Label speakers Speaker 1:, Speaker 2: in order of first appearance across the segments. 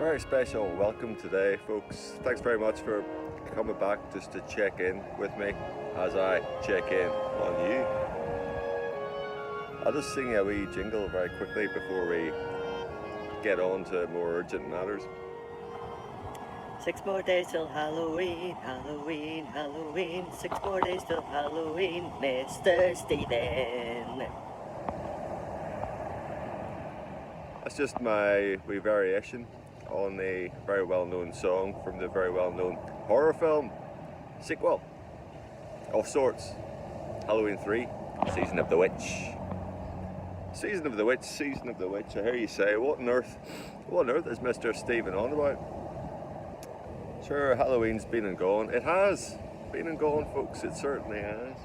Speaker 1: very special welcome today, folks. Thanks very much for coming back just to check in with me as I check in on you. I'll just sing a wee jingle very quickly before we get on to more urgent matters.
Speaker 2: 6 more days till Halloween, Halloween, Halloween. 6 more days till Halloween, Mr. Stephen.
Speaker 1: That's just my wee variation on a very well-known song from the very well-known horror film sequel of sorts, Halloween 3, Season of the Witch. Season of the Witch, Season of the Witch. I hear you say, what on earth is Mr. Stephen on about? Sure, Halloween's been and gone. It has been and gone, folks, it certainly has.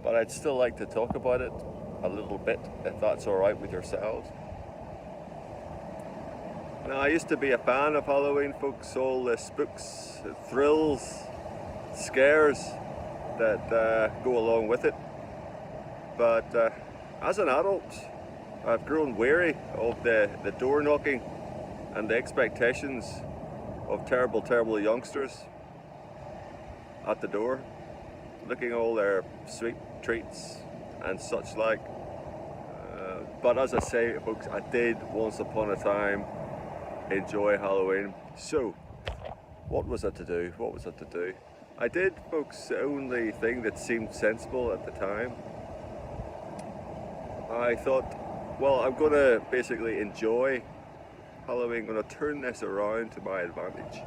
Speaker 1: But I'd still like to talk about it a little bit, if that's alright with yourselves. Now, I used to be a fan of Halloween, folks, all the spooks, the thrills, scares that go along with it. But as an adult, I've grown weary of the door knocking and the expectations of terrible, terrible youngsters at the door, looking all their sweet treats and such like. But as I say, folks, I did once upon a time enjoy Halloween. So, what was I to do? What was I to do? I did, folks, the only thing that seemed sensible at the time. I thought, well, I'm going to basically enjoy Halloween, I'm going to turn this around to my advantage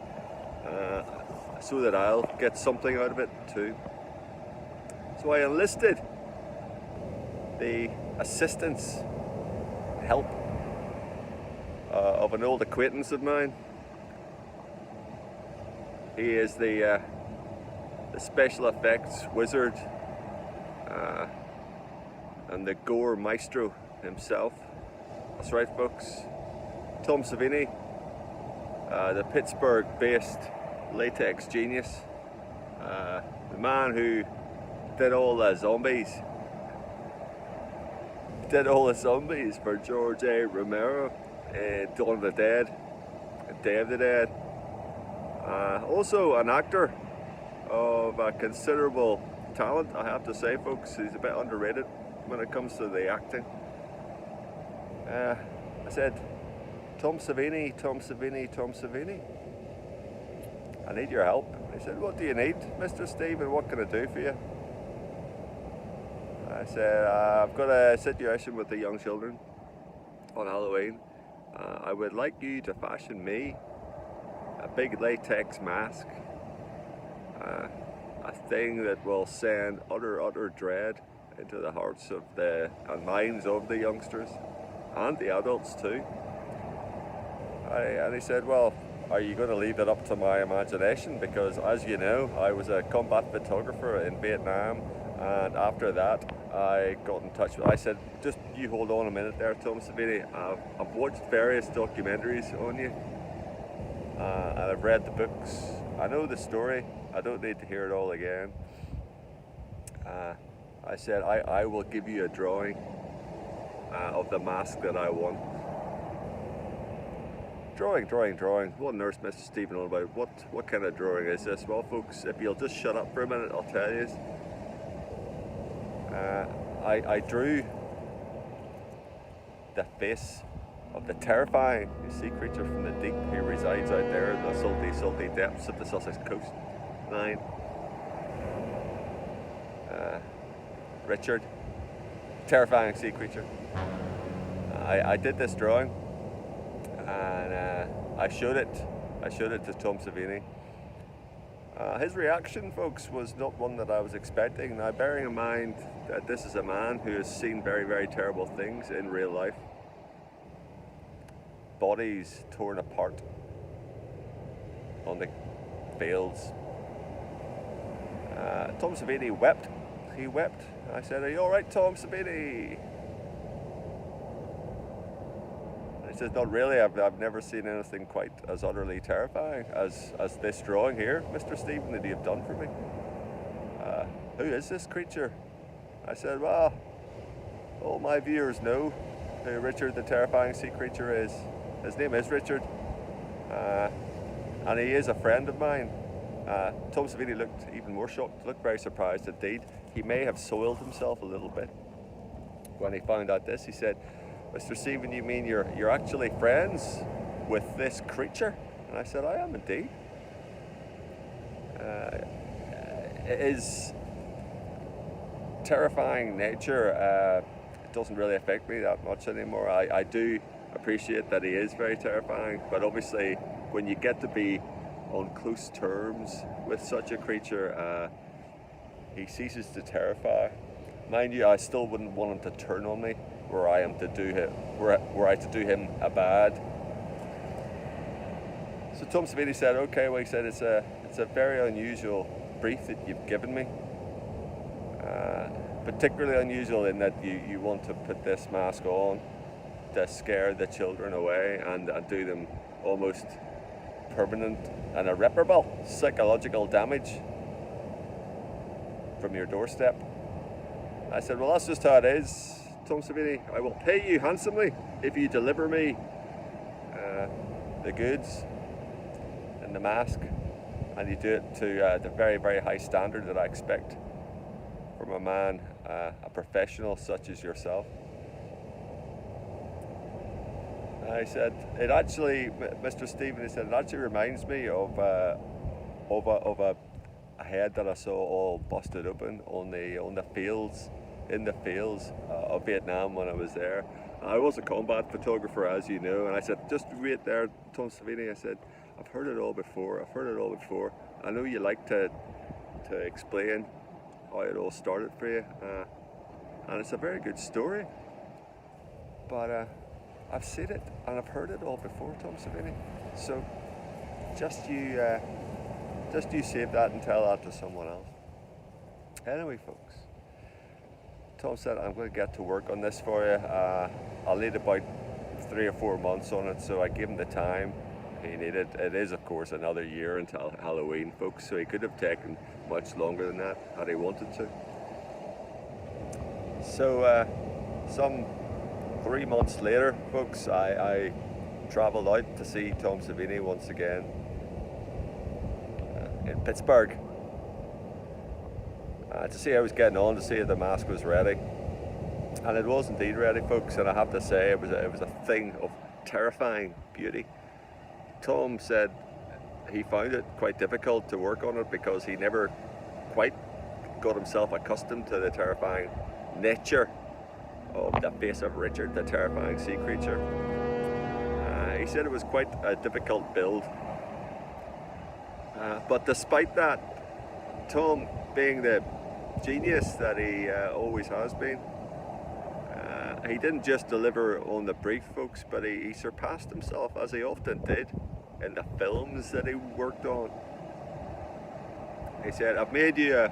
Speaker 1: so that I'll get something out of it too. So I enlisted the assistance, help of an old acquaintance of mine. He is the special effects wizard and the gore maestro himself. That's right, folks. Tom Savini, the Pittsburgh-based latex genius, the man who did all the zombies for George A. Romero, Dawn of the Dead, Day of the Dead. Also an actor of considerable talent, I have to say, folks. He's a bit underrated when it comes to the acting. I said, Tom Savini, I need your help. He said, what do you need, Mr. Stephen? What can I do for you? I said, I've got a situation with the young children on Halloween. I would like you to fashion me a big latex mask, a thing that will send utter dread into the hearts of and minds of the youngsters and the adults too. And he said, well, are you going to leave it up to my imagination? Because as you know, I was a combat photographer in Vietnam, and after that I got in touch with, I said, just you hold on a minute there, Tom Savini. I've watched various documentaries on you, and I've read the books. I know the story. I don't need to hear it all again. I said, I will give you a drawing of the mask that I want. Drawing. What on earth, Mr. Stephen, all about? What kind of drawing is this? Well, folks, if you'll just shut up for a minute, I'll tell you. I drew the face of the terrifying sea creature from the deep who resides out there in the salty depths of the Sussex coast line. Richard, terrifying sea creature. I did this drawing, and I showed it to Tom Savini. His reaction, folks, was not one that I was expecting. Now, bearing in mind that this is a man who has seen very, very terrible things in real life. Bodies torn apart on the fields. Tom Savini wept. He wept. I said, are you alright, Tom Savini? He says, not really. I've never seen anything quite as utterly terrifying as this drawing here, Mr. Stephen, that you have done for me. Who is this creature? I said, well, all my viewers know who Richard the Terrifying Sea Creature is. His name is Richard, and he is a friend of mine. Tom Savini looked even more shocked, looked very surprised indeed. He may have soiled himself a little bit when he found out this. He said, "Mr. Stephen, you mean you're actually friends with this creature?" And I said, "I am indeed." His terrifying nature it doesn't really affect me that much anymore. I do appreciate that he is very terrifying, but obviously when you get to be on close terms with such a creature, he ceases to terrify. Mind you, I still wouldn't want him to turn on me were I to do him a bad. So Tom Savini said, "Okay," well, he said, it's a very unusual brief that you've given me. Particularly unusual in that you want to put this mask on to scare the children away and do them almost permanent and irreparable psychological damage from your doorstep. I said, "Well, that's just how it is, Tom Savini. I will pay you handsomely if you deliver me the goods and the mask, and you do it to the very, very high standard that I expect from a man, a professional such as yourself." I said, "It actually, Mr. Stephen," he said, "it actually reminds me of a head that I saw all busted open in the fields of Vietnam when I was there. I was a combat photographer, as you know, and I said, just wait there, Tom Savini." I said, I've heard it all before. I know you like to explain how it all started for you, and it's a very good story, but I've seen it and I've heard it all before, Tom Savini. So just you save that and tell that to someone else." Anyway, folks, Tom said, "I'm going to get to work on this for you. I'll need about 3 or 4 months on it," so I gave him the time he needed. It is, of course, another year until Halloween, folks, so he could have taken much longer than that had he wanted to. So some 3 months later, folks, I travelled out to see Tom Savini once again in Pittsburgh, to see how he was getting on, to see if the mask was ready. And it was indeed ready, folks, and I have to say it was a thing of terrifying beauty. Tom said he found it quite difficult to work on it because he never quite got himself accustomed to the terrifying nature of the face of Richard, the Terrifying Sea Creature. He said it was quite a difficult build. But despite that, Tom, being the genius that he always has been, he didn't just deliver on the brief, folks, but he surpassed himself, as he often did in the films that he worked on. He said, "I've made you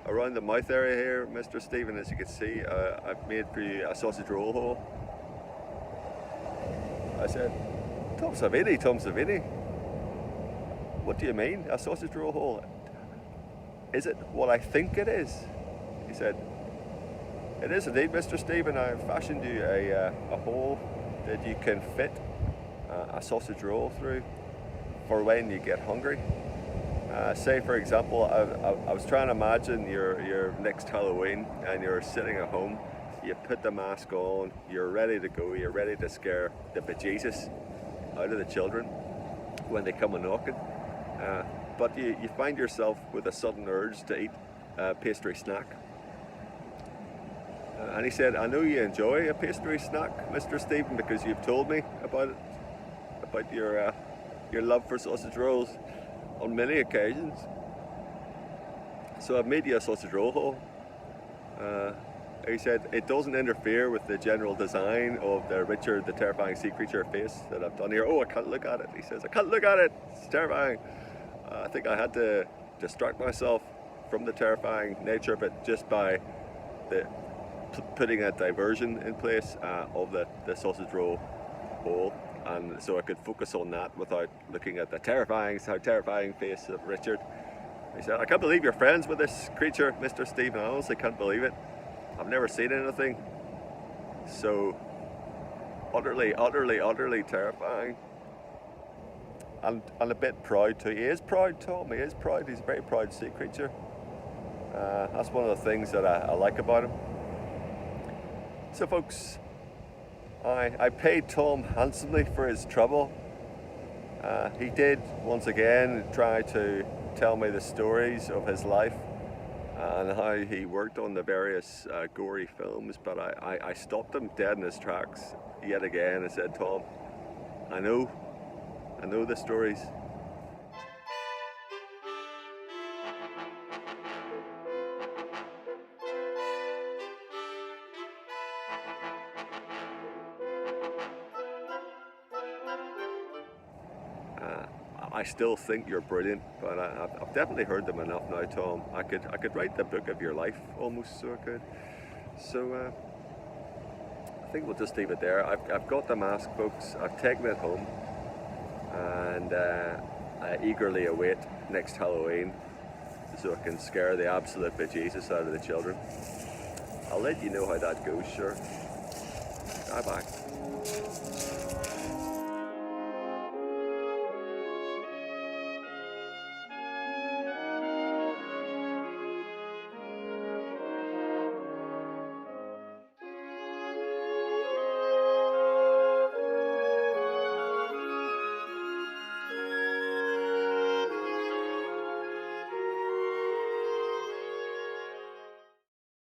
Speaker 1: around the mouth area here, Mr. Stephen, as you can see, I've made for you a sausage roll hole." I said, Tom Savini, what do you mean, a sausage roll hole? Is it what I think it is? He said, "It is indeed, Mr. Stephen. I've fashioned you a hole that you can fit a sausage roll through for when you get hungry. Say, for example, I was trying to imagine your next Halloween and you're sitting at home, you put the mask on, you're ready to go, you're ready to scare the bejesus out of the children when they come a knocking. But you find yourself with a sudden urge to eat a pastry snack. And he said, "I know you enjoy a pastry snack, Mr. Stephen, because you've told me about it, about your love for sausage rolls on many occasions. So I've made you a sausage roll hole." He said, "It doesn't interfere with the general design of the Richard the Terrifying Sea Creature face that I've done here." "Oh, I can't look at it," he says. "I can't look at it, it's terrifying. I think I had to distract myself from the terrifying nature of it just by putting a diversion in place of the sausage roll hole, and so I could focus on that without looking at the terrifying face of Richard." He said, "I can't believe you're friends with this creature, Mr. Stephen. I honestly can't believe it. I've never seen anything So utterly terrifying. And a bit proud too. He is proud, Tom. He is proud. He's a very proud sea creature. That's one of the things that I like about him. So folks, I paid Tom handsomely for his trouble. He did once again try to tell me the stories of his life and how he worked on the various gory films, but I stopped him dead in his tracks yet again and said, Tom, I know the stories. I still think you're brilliant, but I've definitely heard them enough now, Tom. I could write the book of your life almost, so I could. So I think we'll just leave it there. I've got the mask, folks. I've taken it home, and I eagerly await next Halloween so I can scare the absolute bejesus out of the children. I'll let you know how that goes, sure. Bye bye.